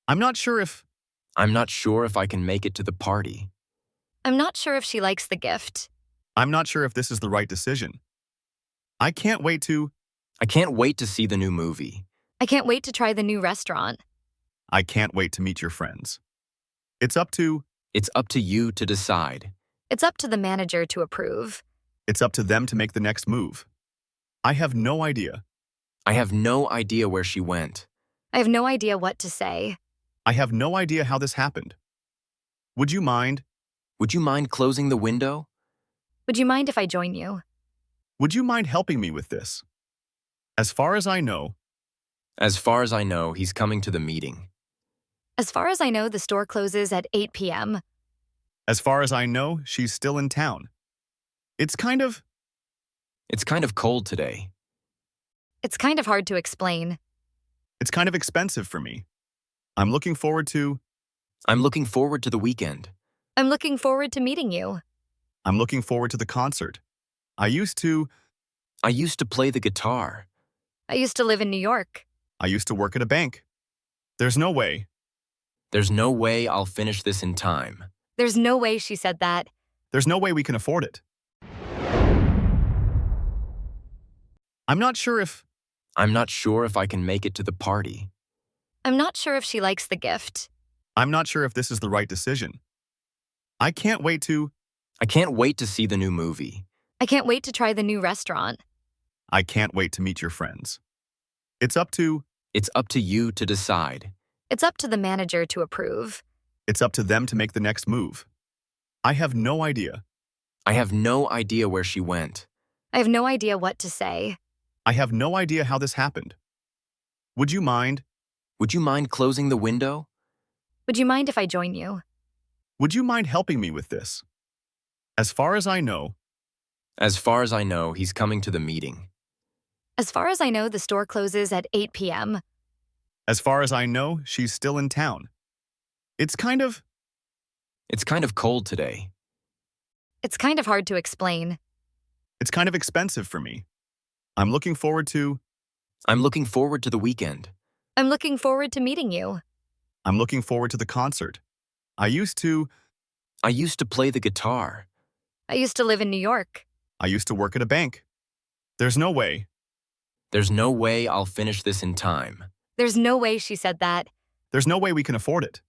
I'm not sure if... I'm not sure if I can make it to the party. I'm not sure if she likes the gift. I'm not sure if this is the right decision. I can't wait to... I can't wait to see the new movie. I can't wait to try the new restaurant. I can't wait to meet your friends. It's up to... It's up to you to decide. It's up to the manager to approve. It's up to them to make the next move. I have no idea. I have no idea where she went. I have no idea what to say. I have no idea how this happened. Would you mind? Would you mind closing the window? Would you mind if I join you? Would you mind helping me with this? As far as I know... As far as I know, he's coming to the meeting. As far as I know, the store closes at 8 p.m. As far as I know, she's still in town. It's kind of cold today. It's kind of hard to explain. It's kind of expensive for me. I'm looking forward to the weekend. I'm looking forward to meeting you. I'm looking forward to the concert. I used to play the guitar. I used to live in New York. I used to work at a bank. There's no way. There's no way I'll finish this in time. There's no way she said that. There's no way we can afford it. I'm not sure if I can make it to the party. I'm not sure if she likes the gift. I'm not sure if this is the right decision. I can't wait to see the new movie. I can't wait to try the new restaurant. I can't wait to meet your friends. It's up to you to decide. It's up to the manager to approve. It's up to them to make the next move. I have no idea. I have no idea where she went. I have no idea what to say. I have no idea how this happened. Would you mind? Would you mind closing the window? Would you mind if I join you? Would you mind helping me with this? As far as I know, he's coming to the meeting. As far as I know, the store closes at 8 p.m. As far as I know, she's still in town. It's kind of cold today. It's kind of hard to explain. It's kind of expensive for me. I'm looking forward to the weekend. I'm looking forward to meeting you. I'm looking forward to the concert. I used to play the guitar. I used to live in New York. I used to work at a bank. There's no way. There's no way I'll finish this in time. There's no way she said that. There's no way we can afford it.